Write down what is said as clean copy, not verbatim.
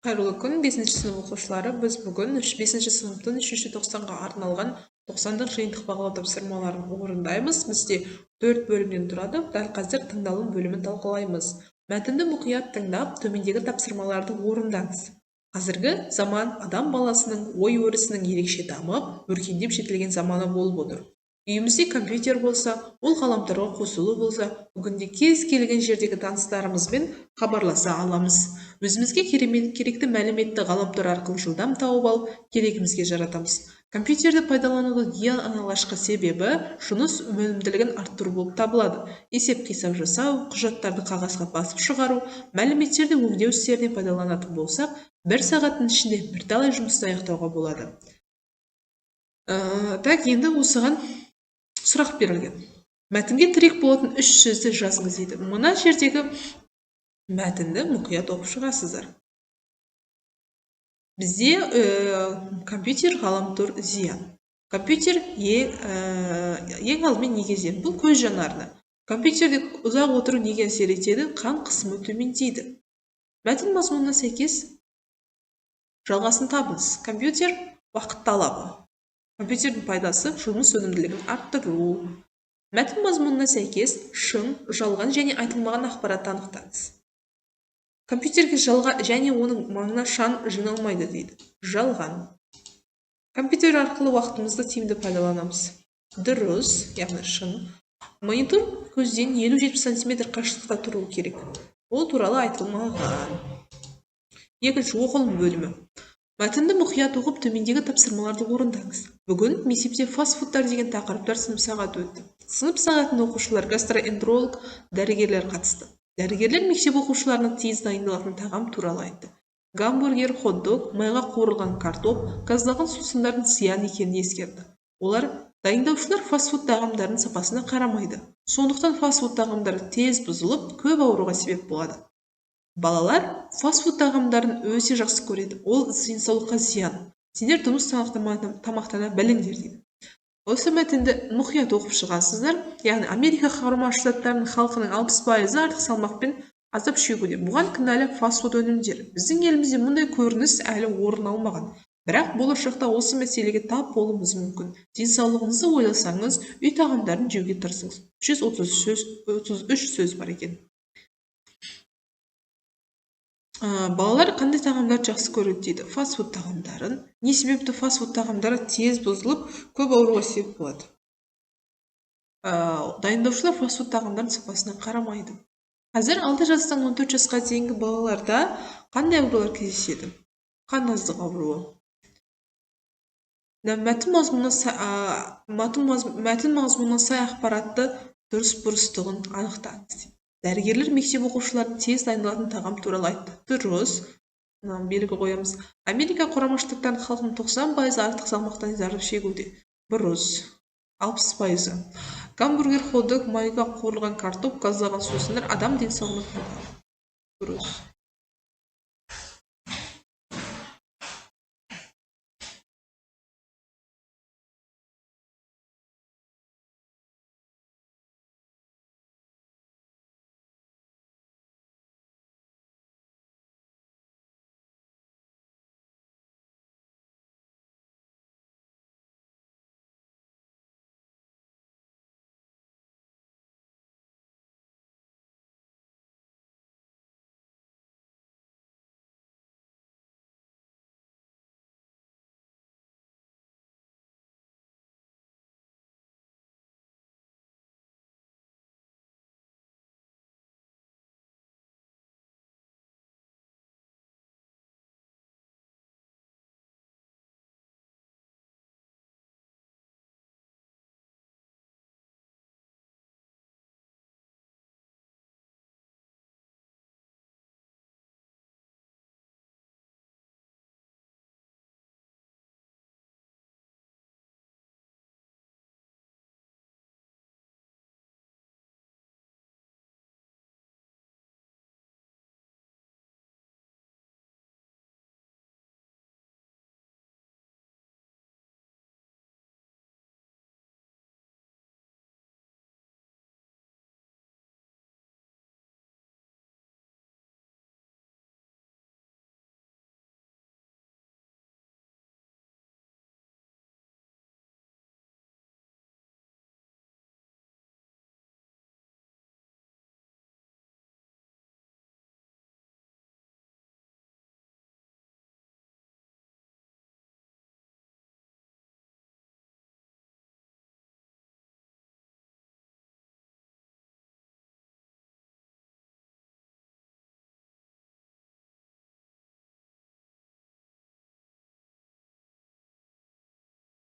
Қайырлы күн, 5-ші сынып оқушылары. Біз бүгін 5-ші сыныптың 3-ші тоқсанға арналған 90-дық жиынтық бағалау тапсырмаларын орындаймыз. Бізде 4 бөлімнен тұрады. Дәл қазір тыңдалым бөлімін талқылаймыз. Мәтінді мұқият тыңдап, төмендегі тапсырмаларды орындаңыз. Қазіргі заман адам баласының ой өрісінің ерекше дамып, өркендеп жетілген заманы болып отыр. Үйімізде компьютер болса, ол ғаламторға қосылу болса, бүгінде кез келген жердегі таныстарымызбен хабарласа аламыз. Өзімізге керекті мәліметті ғаламтор арқылы жылдам тауып алып, керегімізге жаратамыз. Компьютерді пайдаланудың ең алғашқы себебі жұмыс өнімділігін арттыру болып табылады. Есеп-қисап жасау, құжаттарды қағазға басып шығару, мәліметтерді өңдеу істеріне пайдаланатын болсақ, 1 сағаттың ішінде бірталай жұмысты аяқтауға болады. Енді осыған сұрақ берілген. Мәтінге тірек болатын 3 сөзді жазыңыз дейді. Мына жердегі мәтінді мұқият оқып шығасыздар. Бізде компьютер, ғаламтор зиян. Компьютер ең алдымен неге зиян? Бұл көз жанарына. Компьютерде ұзақ отыру неге әсер етеді? Қан қысымы төмендейді. Мәтін мазмұнына сәйкес жалғасын табыңыз. Компьютер уақыт талабы. Компьютердің пайдасы жұмыс өнімділігін арттыру. Мәтін мазмұнына сәйкес шын, жалған және айтылмаған ақпаратты анықтаңыз. Компьютерге жалған және оның маңына шан жиналмайды дейді. Жалған. Компьютер арқылы уақытымызды тиімді пайдаланамыз. Дұрыс, яғни шын. Монитор көзден 50-70 см қашықтықта тұруы керек. Ол туралы айтылмаған. Екінші, оқылым бөлімі. Мәтінді мұқият оқып, төмендегі тапсырмаларды орындаңыз. Бүгін мектепте фастфудтар деген тақырыптар сынып сағаты өтті. Сынып сағатында оқушылар гастроэнтеролог, дәрігерлер қатысты. Дәрігерлер мектеп оқушыларына тез дайындалатын тағам туралы айтты. Гамбургер, хот-дог, майға қуырылған картоп, газдалған сусындардың зиян екенін ескерді. Олар дайындаушылар фастфуд тағамдарының сапасына қарамайды. Сондықтан фастфуд тағамдары тез бұзылып, көп ауруға себеп болады. Балалар фастфуд тағамдарын өте жақсы көреді. Ол денсаулыққа зиян. Сендер дұрыс тамақтана біліңдер дейді. Осы мәтінді мұқият оқып шығасыздар. Яғни Америка Құрама Штаттарының халқының 60% артық салмақпен азап шегуде. Бұған кінәлі фастфуд өнімдері. Біздің елімізде мұндай көрініс әлі орын алмаған. Бірақ болашақта осы мәселеге тап болуымыз мүмкін. Денсаулығыңызды ойласаңыз, үй тағамдарын жеуге тырысыңыз. 133 сөз бар екен. Балалар қандай тағамдарды жақсы көреді дейді? Фастфуд тағамдарын. Не себепті фастфуд тағамдары тез бұзылып, көп ауруға себеп болады? Дайындаушылар фастфуд тағамдардың сапасына қарамайды. Қазір 6 жастан 14 жасқа дейінгі балаларда қандай аурулар кездеседі? Қан аздық ауруы. Мәтін мазмұнына сай ақпаратты дұрыс-бұрыстығын анықтаңыз. Дәрігерлер мектеп оқушыларын тез дайындалатын тағам туралы айтты. Дұрыс. Белгі қоямыз. Америка Құрама Штаттарының халқының 90% артық салмақтан зардап шегуде. Бұрыс. 60%. Гамбургер, хот-дог, майға қуырылған картоп, газдалған сусындар адам денсаулығына пайдалы. Дұрыс.